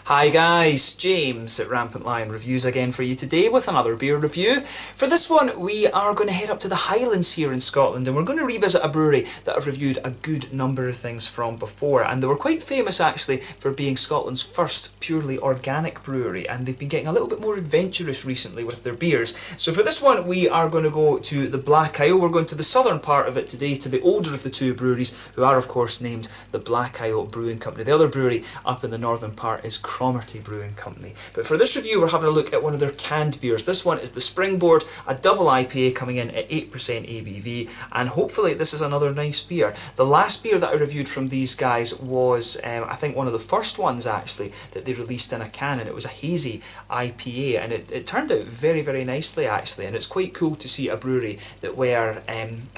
Hi guys, James at Rampant Lion Reviews again for you today with another beer review. For this one we are going to head up to the Highlands here in Scotland and we're going to revisit a brewery that I've reviewed a good number of things from before, and they were quite famous actually for being Scotland's first purely organic brewery, and they've been getting a little bit more adventurous recently with their beers. So for this one we are going to go to the Black Isle. We're going to the southern part of it today, to the older of the two breweries, who are of course named the Black Isle Brewing Company. The other brewery up in the northern part is Cromarty Brewing Company. But for this review we're having a look at one of their canned beers. This one is the Springboard, a double IPA coming in at 8% ABV, and hopefully this is another nice beer. The last beer that I reviewed from these guys was I think one of the first ones actually that they released in a can, and it was a hazy IPA, and it turned out very nicely actually, and it's quite cool to see a brewery that were,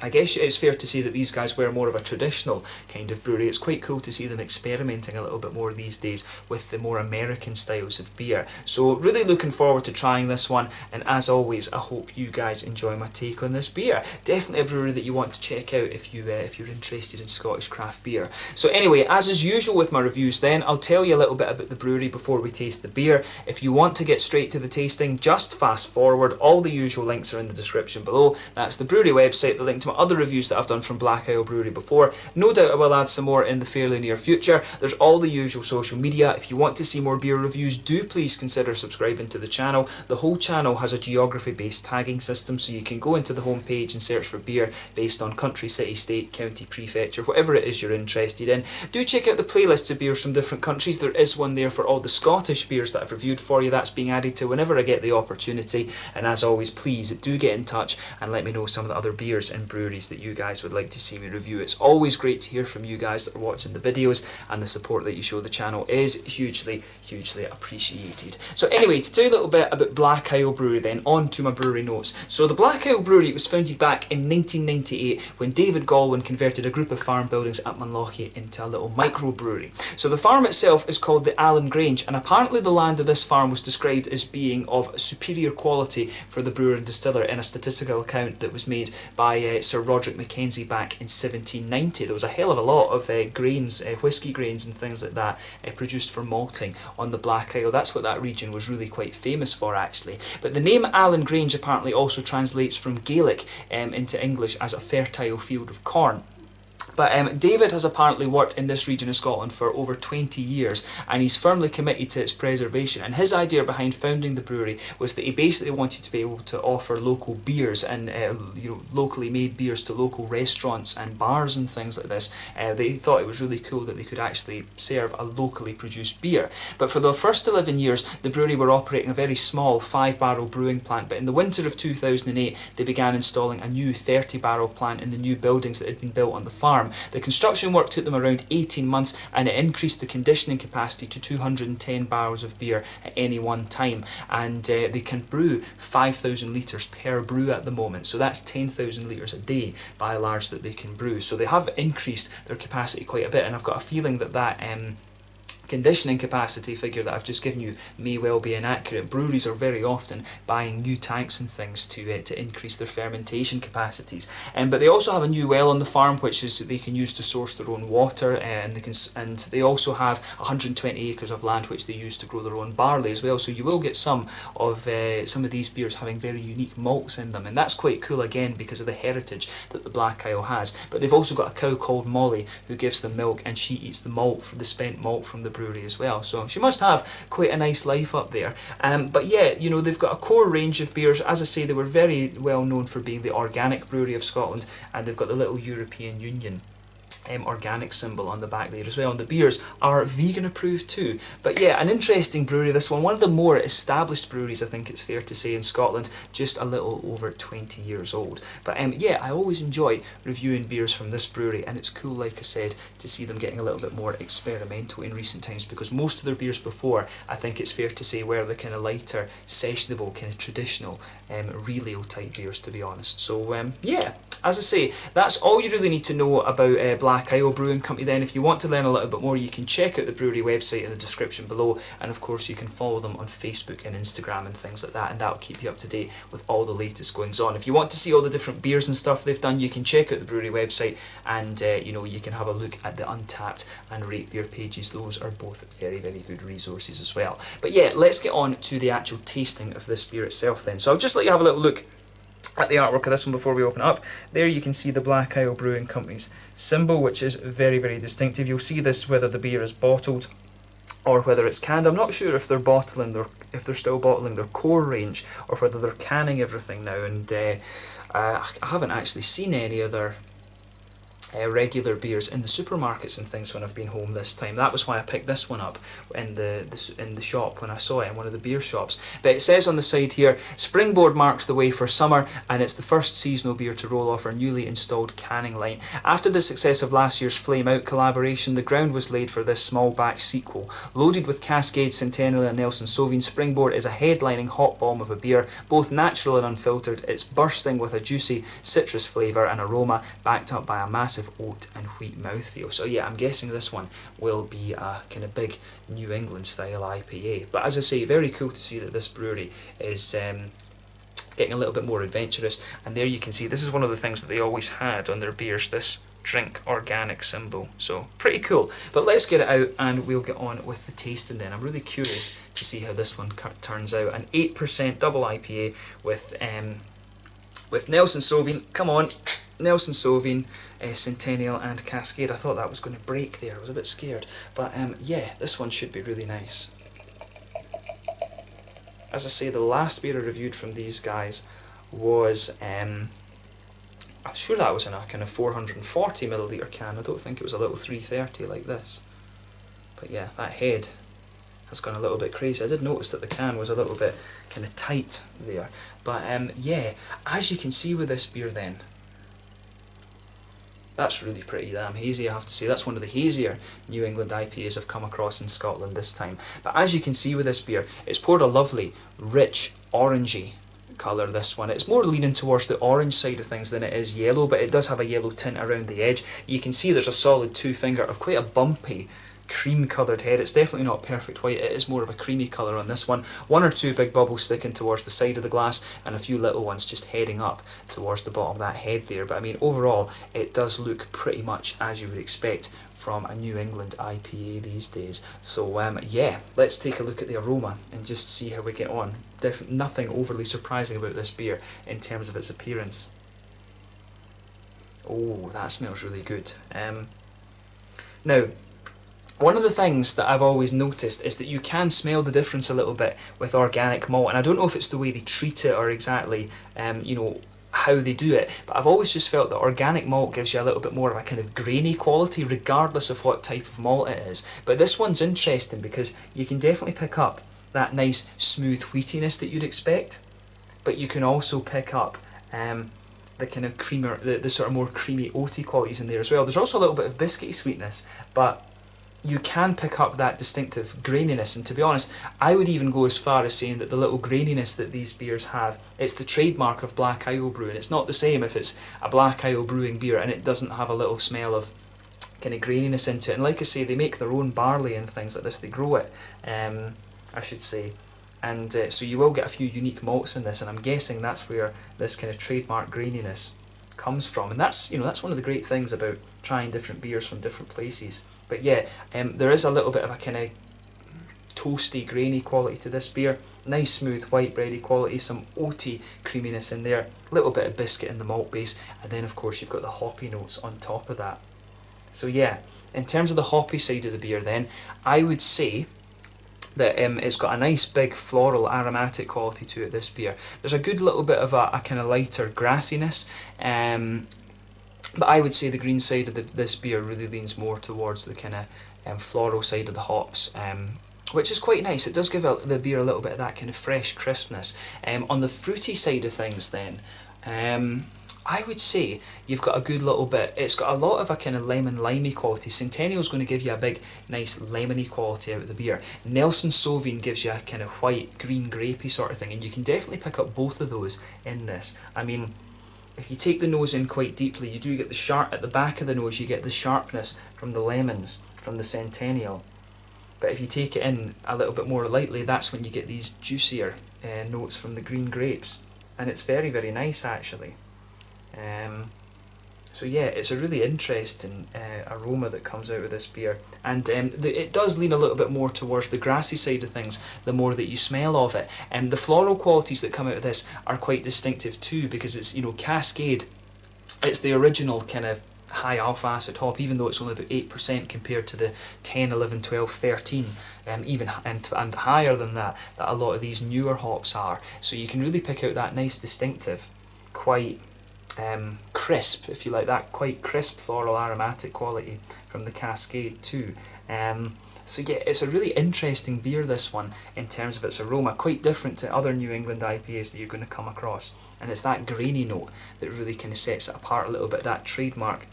I guess it's fair to say that these guys were more of a traditional kind of brewery. It's quite cool to see them experimenting a little bit more these days with the more American styles of beer. So really looking forward to trying this one, and as always I hope you guys enjoy my take on this beer. Definitely a brewery that you want to check out if you're interested in Scottish craft beer. So anyway, as is usual with my reviews then, I'll tell you a little bit about the brewery before we taste the beer. If you want to get straight to the tasting, just fast forward. All the usual links are in the description below. That's the brewery website, the link to my other reviews that I've done from Black Isle Brewery before. No doubt I will add some more in the fairly near future. There's all the usual social media. If you want to see more beer reviews, do please consider subscribing to the channel. The whole channel has a geography based tagging system, so you can go into the home page and search for beer based on country, city, state, county, prefecture, whatever it is you're interested in. Do check out the playlists of beers from different countries. There is one there for all the Scottish beers that I've reviewed for you. That's being added to whenever I get the opportunity, and as always please do get in touch and let me know some of the other beers and breweries that you guys would like to see me review. It's always great to hear from you guys that are watching the videos, and the support that you show the channel is hugely appreciated. So anyway, to tell you a little bit about Black Isle Brewery then, on to my brewery notes. So the Black Isle Brewery was founded back in 1998 when David Galwin converted a group of farm buildings at Munlochy into a little microbrewery. So the farm itself is called the Allen Grange, and apparently the land of this farm was described as being of superior quality for the brewer and distiller in a statistical account that was made by Sir Roderick Mackenzie back in 1790. There was a hell of a lot of grains, whisky grains and things like that produced for malting on the Black Isle. That's what that region was really quite famous for actually. But the name Allen Grange apparently also translates from Gaelic into English as a fertile field of corn. But David has apparently worked in this region of Scotland for over 20 years, and he's firmly committed to its preservation. And his idea behind founding the brewery was that he basically wanted to be able to offer local beers and locally made beers to local restaurants and bars and things like this. They thought it was really cool that they could actually serve a locally produced beer. But for the first 11 years the brewery were operating a very small 5-barrel brewing plant, but in the winter of 2008 they began installing a new 30-barrel plant in the new buildings that had been built on the farm. The construction work took them around 18 months, and it increased the conditioning capacity to 210 barrels of beer at any one time, and they can brew 5,000 litres per brew at the moment, so that's 10,000 litres a day by and large that they can brew. So they have increased their capacity quite a bit, and I've got a feeling that conditioning capacity figure that I've just given you may well be inaccurate. Breweries are very often buying new tanks and things to increase their fermentation capacities. But they also have a new well on the farm which is they can use to source their own water, and they also have 120 acres of land which they use to grow their own barley as well. So you will get some of these beers having very unique malts in them, and that's quite cool again because of the heritage that the Black Isle has. But they've also got a cow called Molly who gives them milk, and she eats the malt, the spent malt from the brewery as well, so she must have quite a nice life up there. But yeah, they've got a core range of beers. As I say, they were very well known for being the organic brewery of Scotland, and they've got the little European Union organic symbol on the back there as well, and the beers are vegan approved too. But yeah, an interesting brewery this one of the more established breweries I think it's fair to say in Scotland, just a little over 20 years old. But yeah, I always enjoy reviewing beers from this brewery, and it's cool, like I said, to see them getting a little bit more experimental in recent times, because most of their beers before, I think it's fair to say, were the kind of lighter, sessionable, kind of traditional real ale type beers, to be honest. So yeah, as I say, that's all you really need to know about Black Isle Brewing Company then. If you want to learn a little bit more, you can check out the brewery website in the description below, and of course you can follow them on Facebook and Instagram and things like that, and that'll keep you up to date with all the latest goings on. If you want to see all the different beers and stuff they've done, you can check out the brewery website, and you know, you can have a look at the Untappd and Rate Beer pages. Those are both very, very good resources as well. But yeah, let's get on to the actual tasting of this beer itself then. So I'll just let you have a little look at the artwork of this one before we open it up. There you can see the Black Isle Brewing Company's symbol, which is very, very distinctive. You'll see this whether the beer is bottled or whether it's canned. I'm not sure if they're still bottling their core range or whether they're canning everything now. And I haven't actually seen any other regular beers in the supermarkets and things when I've been home this time. That was why I picked this one up in the shop when I saw it in one of the beer shops. But it says on the side here, Springboard marks the way for summer, and it's the first seasonal beer to roll off our newly installed canning line. After the success of last year's Flame Out collaboration, the ground was laid for this small batch sequel. Loaded with Cascade, Centennial and Nelson Sauvin, Springboard is a headlining hot bomb of a beer, both natural and unfiltered. It's bursting with a juicy citrus flavour and aroma, backed up by a massive oat and wheat mouthfeel. So yeah, I'm guessing this one will be a kind of big New England style IPA. But as I say, very cool to see that this brewery is getting a little bit more adventurous. And there you can see, this is one of the things that they always had on their beers, this drink organic symbol. So pretty cool. But let's get it out and we'll get on with the tasting then. I'm really curious to see how this one turns out. An 8% double IPA with Nelson Sauvin. Come on, Nelson Sauvin, Centennial and Cascade. I thought that was going to break there. I was a bit scared. But yeah, this one should be really nice. As I say, the last beer I reviewed from these guys was, I'm sure that was in a kind of 440ml can. I don't think it was a little 330 like this. But yeah, that head has gone a little bit crazy. I did notice that the can was a little bit kind of tight there. But yeah, as you can see with this beer then, that's really pretty damn hazy, I have to say. That's one of the hazier New England IPAs I've come across in Scotland this time. But as you can see with this beer, it's poured a lovely, rich, orangey colour, this one. It's more leaning towards the orange side of things than it is yellow, but it does have a yellow tint around the edge. You can see there's a solid 2-finger of quite a bumpy, cream coloured head. It's definitely not perfect white, it is more of a creamy colour on this one. 1 or 2 big bubbles sticking towards the side of the glass and a few little ones just heading up towards the bottom of that head there. But I mean, overall it does look pretty much as you would expect from a New England IPA these days. So yeah, let's take a look at the aroma and just see how we get on. Nothing overly surprising about this beer in terms of its appearance. Oh, that smells really good. Now, one of the things that I've always noticed is that you can smell the difference a little bit with organic malt, and I don't know if it's the way they treat it or exactly, you know, how they do it, but I've always just felt that organic malt gives you a little bit more of a kind of grainy quality regardless of what type of malt it is. But this one's interesting because you can definitely pick up that nice smooth wheatiness that you'd expect, but you can also pick up the kind of creamer, the sort of more creamy oaty qualities in there as well. There's also a little bit of biscuity sweetness, but you can pick up that distinctive graininess, and to be honest, I would even go as far as saying that the little graininess that these beers have, it's the trademark of Black Isle Brewing. It's not the same if it's a Black Isle Brewing beer and it doesn't have a little smell of kind of graininess into it. And like I say, they make their own barley and things like this, they grow it, I should say. And so you will get a few unique malts in this, and I'm guessing that's where this kind of trademark graininess comes from. And that's, you know, that's one of the great things about trying different beers from different places. But yeah, there is a little bit of a kind of toasty, grainy quality to this beer. Nice smooth white bready quality, some oaty creaminess in there, a little bit of biscuit in the malt base, and then of course you've got the hoppy notes on top of that. So yeah, in terms of the hoppy side of the beer then, I would say that it's got a nice big floral aromatic quality to it, this beer. There's a good little bit of a kind of lighter grassiness, but I would say the green side of this beer really leans more towards the kind of floral side of the hops, which is quite nice. It does give the beer a little bit of that kind of fresh crispness. On the fruity side of things then, I would say you've got a good little bit. It's got a lot of a kind of lemon-limey quality. Centennial's going to give you a big, nice lemony quality out of the beer. Nelson Sauvin gives you a kind of white, green, grapey sort of thing, and you can definitely pick up both of those in this. I mean, if you take the nose in quite deeply, you do get the sharp at the back of the nose. You get the sharpness from the lemons, from the Centennial. But if you take it in a little bit more lightly, that's when you get these juicier notes from the green grapes, and it's very, very nice actually. So yeah, it's a really interesting aroma that comes out of this beer, and it does lean a little bit more towards the grassy side of things the more that you smell of it. And the floral qualities that come out of this are quite distinctive too, because it's, you know, Cascade. It's the original kind of high alpha acid hop, even though it's only about 8% compared to the 10, 11, 12, 13, even and higher than that a lot of these newer hops are. So you can really pick out that nice distinctive, quite crisp, if you like, that quite crisp floral aromatic quality from the Cascade too. So yeah, it's a really interesting beer, this one, in terms of its aroma, quite different to other New England IPAs that you're going to come across. And it's that grainy note that really kind of sets it apart a little bit, that trademark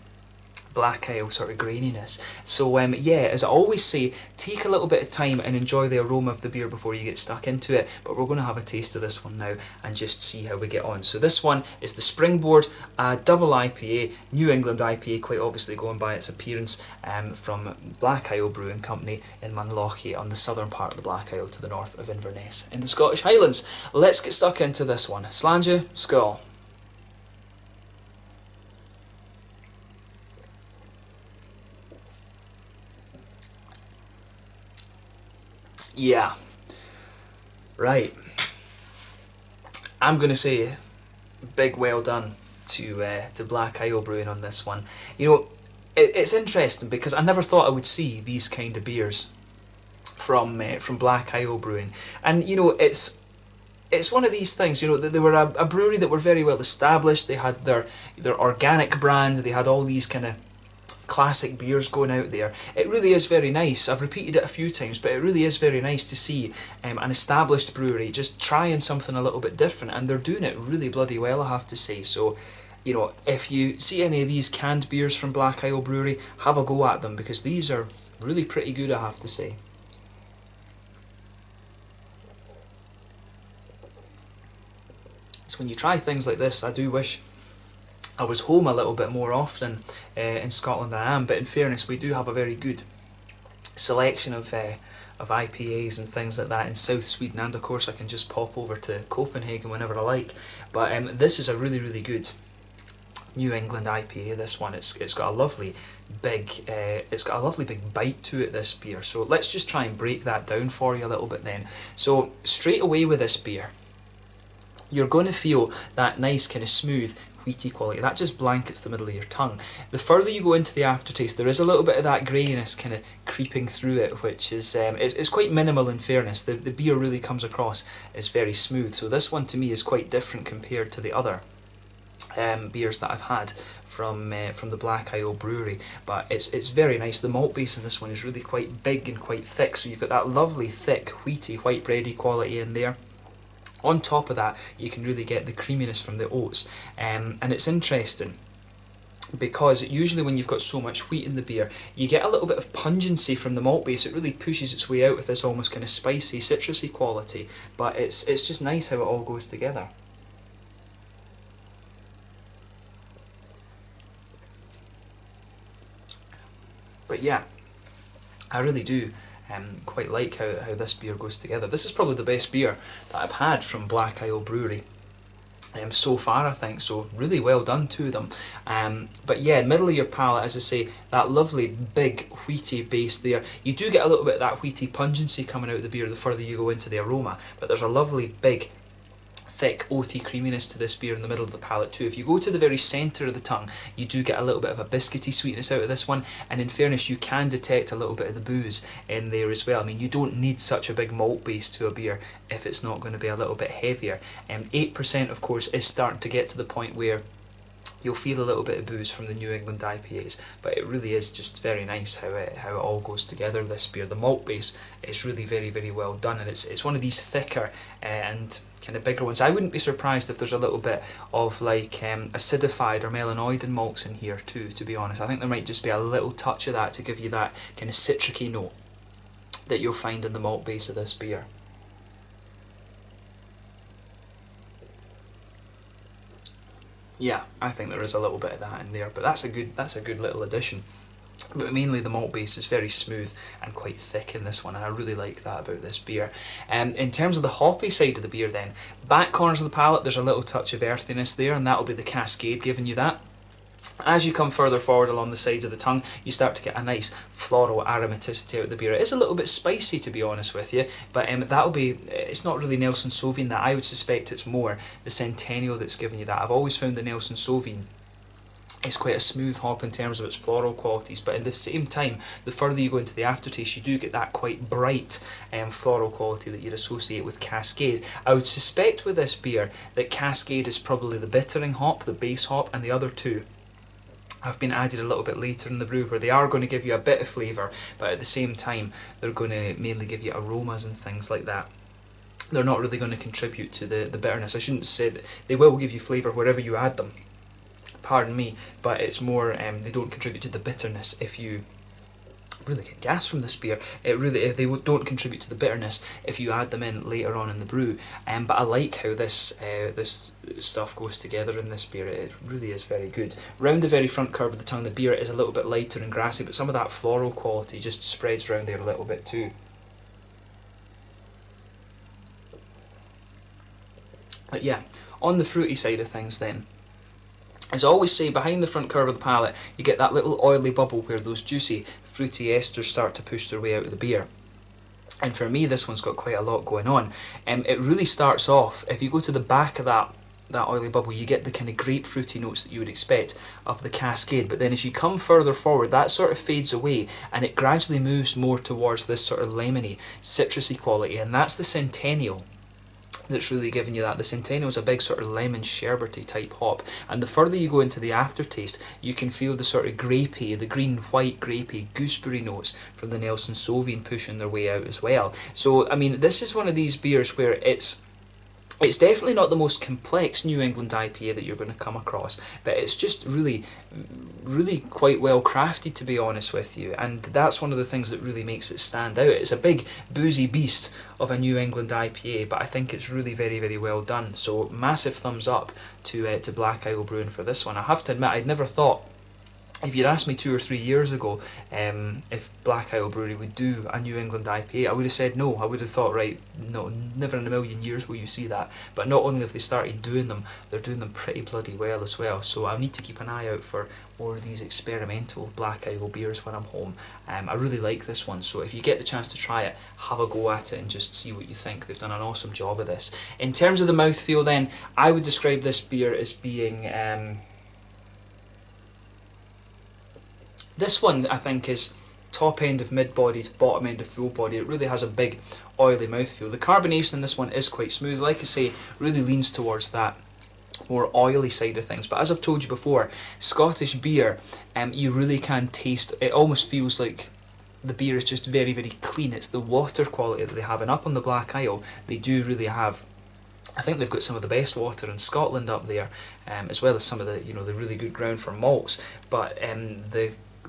black ale sort of graininess. So yeah, as I always say, take a little bit of time and enjoy the aroma of the beer before you get stuck into it. But we're going to have a taste of this one now and just see how we get on. So this one is the Springboard double IPA, New England IPA, quite obviously going by its appearance, from Black Isle Brewing Company in Munlochy, on the southern part of the Black Isle to the north of Inverness in the Scottish Highlands. Let's get stuck into this one. Slàinte, skål. Yeah, right. I'm going to say big well done to Black Isle Brewing on this one. You know, it's interesting because I never thought I would see these kind of beers from Black Isle Brewing, and you know, it's one of these things. You know, they were a brewery that were very well established. They had their organic brand. They had all these kind of classic beers going out there. It really is very nice. I've repeated it a few times, but it really is very nice to see an established brewery just trying something a little bit different, and they're doing it really bloody well, I have to say. So, you know, if you see any of these canned beers from Black Isle Brewery, have a go at them, because these are really pretty good, I have to say. So when you try things like this, I do wish I was home a little bit more often in Scotland than I am, but in fairness, we do have a very good selection of IPAs and things like that in South Sweden, and of course I can just pop over to Copenhagen whenever I like. But this is a really, really good New England IPA. This one, it's got a lovely big bite to it, this beer. So let's just try and break that down for you a little bit then. So straight away with this beer, you're going to feel that nice kind of smooth wheaty quality. That just blankets the middle of your tongue. The further you go into the aftertaste, there is a little bit of that graininess kind of creeping through it, which is it's quite minimal in fairness. The beer really comes across as very smooth. So this one to me is quite different compared to the other beers that I've had from the Black Isle Brewery. But it's very nice. The malt base in this one is really quite big and quite thick. So you've got that lovely thick wheaty white bready quality in there. On top of that, you can really get the creaminess from the oats, and it's interesting because usually when you've got so much wheat in the beer, you get a little bit of pungency from the malt base. It really pushes its way out with this almost kind of spicy, citrusy quality, but it's just nice how it all goes together. But yeah, I really do quite like how this beer goes together. This is probably the best beer that I've had from Black Isle Brewery so far, I think, so really well done to them. But yeah, middle of your palate, as I say, that lovely big wheaty base there. You do get a little bit of that wheaty pungency coming out of the beer the further you go into the aroma, but there's a lovely big thick oaty creaminess to this beer in the middle of the palate too. If you go to the very centre of the tongue, you do get a little bit of a biscuity sweetness out of this one, and in fairness, you can detect a little bit of the booze in there as well. I mean, you don't need such a big malt base to a beer if it's not going to be a little bit heavier. 8% of course is starting to get to the point where you'll feel a little bit of booze from the New England IPAs, but it really is just very nice how it all goes together, this beer. The malt base is really very, very well done, and it's one of these thicker and kind of bigger ones. I wouldn't be surprised if there's a little bit of like acidified or melanoidin malts in here too, to be honest. I think there might just be a little touch of that to give you that kind of citricy note that you'll find in the malt base of this beer. Yeah, I think there is a little bit of that in there, but that's a good little addition. But mainly the malt base is very smooth and quite thick in this one, and I really like that about this beer. In terms of the hoppy side of the beer then, back corners of the palate, there's a little touch of earthiness there, and that'll be the Cascade giving you that. As you come further forward along the sides of the tongue, you start to get a nice floral aromaticity out of the beer. It is a little bit spicy, to be honest with you, but that'll be, it's not really Nelson Sauvin that. I would suspect it's more the Centennial that's giving you that. I've always found the Nelson Sauvin it's quite a smooth hop in terms of its floral qualities, but at the same time, the further you go into the aftertaste, you do get that quite bright floral quality that you'd associate with Cascade. I would suspect with this beer that Cascade is probably the bittering hop, the base hop, and the other two have been added a little bit later in the brew, where they are going to give you a bit of flavour, but at the same time, they're going to mainly give you aromas and things like that. They're not really going to contribute to the bitterness. I shouldn't say that they will give you flavour wherever you add them, pardon me, but it's more they don't contribute to the bitterness. If you really get gas from this beer, they don't contribute to the bitterness if you add them in later on in the brew. But I like how this stuff goes together in this beer. It really is very good. Round the very front curve of the tongue, the beer is a little bit lighter and grassy, but some of that floral quality just spreads around there a little bit too. But yeah, on the fruity side of things then, as I always say, behind the front curve of the palate, you get that little oily bubble where those juicy, fruity esters start to push their way out of the beer. And for me, this one's got quite a lot going on. It really starts off, if you go to the back of that oily bubble, you get the kind of grapefruity notes that you would expect of the Cascade. But then as you come further forward, that sort of fades away, and it gradually moves more towards this sort of lemony, citrusy quality, and that's the Centennial that's really giving you that. The Centennial is a big sort of lemon sherbety type hop, and the further you go into the aftertaste, you can feel the sort of grapey, the green-white grapey gooseberry notes from the Nelson Sauvin pushing their way out as well. So, I mean, this is one of these beers where it's definitely not the most complex New England IPA that you're going to come across, but it's just really quite well crafted, to be honest with you, and that's one of the things that really makes it stand out. It's a big boozy beast of a New England IPA, but I think it's really very, very well done. So massive thumbs up to Black Isle Brewing for this one. I have to admit, I'd never thought, if you'd asked me 2 or 3 years ago if Black Isle Brewery would do a New England IPA, I would have said no. I would have thought, right, no, never in a million years will you see that. But not only have they started doing them, they're doing them pretty bloody well as well. So I need to keep an eye out for more of these experimental Black Isle beers when I'm home. I really like this one, so if you get the chance to try it, have a go at it and just see what you think. They've done an awesome job of this. In terms of the mouthfeel then, I would describe this beer as being... this one, I think, is top end of mid-body to bottom end of full body. It really has a big oily mouthfeel. The carbonation in this one is quite smooth. Like I say, really leans towards that more oily side of things. But as I've told you before, Scottish beer, you really can taste, it almost feels like the beer is just very, very clean. It's the water quality that they have. And up on the Black Isle, they do really have, I think they've got some of the best water in Scotland up there, as well as some of the, the really good ground for malts. But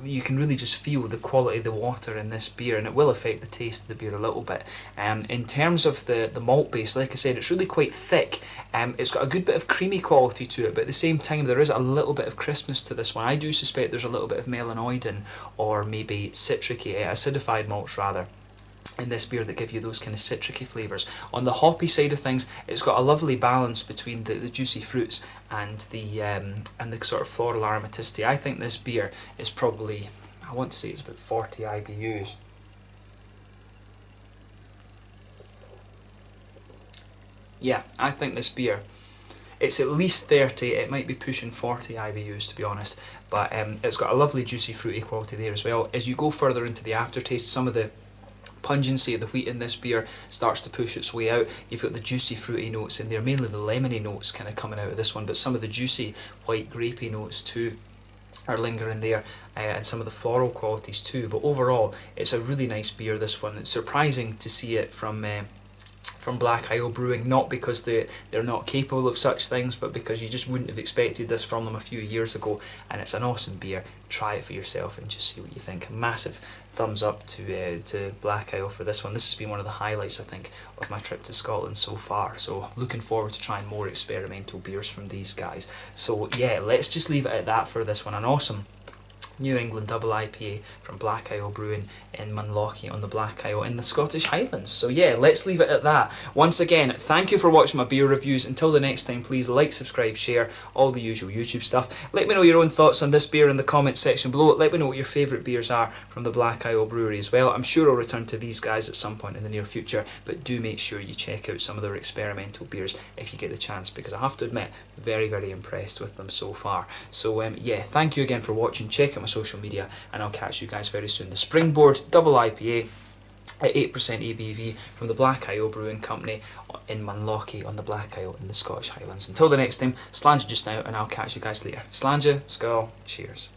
you can really just feel the quality of the water in this beer, and it will affect the taste of the beer a little bit. In terms of the malt base, like I said, it's really quite thick. It's got a good bit of creamy quality to it, but at the same time there is a little bit of crispness to this one. I do suspect there's a little bit of melanoidin, or maybe citricy, acidified malts rather, in this beer that give you those kind of citricy flavours. On the hoppy side of things, it's got a lovely balance between the juicy fruits and the sort of floral aromaticity. I think this beer is probably, I want to say it's about 40 IBUs. Yeah, I think this beer, it's at least 30, it might be pushing 40 IBUs to be honest, but it's got a lovely juicy fruity quality there as well. As you go further into the aftertaste, some of the pungency of the wheat in this beer starts to push its way out. You've got the juicy fruity notes in there, mainly the lemony notes kind of coming out of this one, but some of the juicy white grapey notes too are lingering there, and some of the floral qualities too. But overall, it's a really nice beer, this one. It's surprising to see it from from Black Isle Brewing, not because they're not capable of such things, but because you just wouldn't have expected this from them a few years ago, and it's an awesome beer. Try it for yourself and just see what you think. A massive thumbs up to Black Isle for this one. This has been one of the highlights, I think, of my trip to Scotland so far, so looking forward to trying more experimental beers from these guys. So yeah, let's just leave it at that for this one. An awesome New England double IPA from Black Isle Brewing in Munlochy on the Black Isle in the Scottish Highlands. So yeah, let's leave it at that. Once again, thank you for watching my beer reviews. Until the next time, please like, subscribe, share, all the usual YouTube stuff. Let me know your own thoughts on this beer in the comments section below. Let me know what your favourite beers are from the Black Isle Brewery as well. I'm sure I'll return to these guys at some point in the near future, but do make sure you check out some of their experimental beers if you get the chance, because I have to admit, very, very impressed with them so far. So yeah, thank you again for watching. Check out my social media, and I'll catch you guys very soon. The Springboard double IPA at 8% ABV from the Black Isle Brewing Company in Munlochy on the Black Isle in the Scottish Highlands. Until the next time, slàinte just now, and I'll catch you guys later. Slàinte, skål, cheers.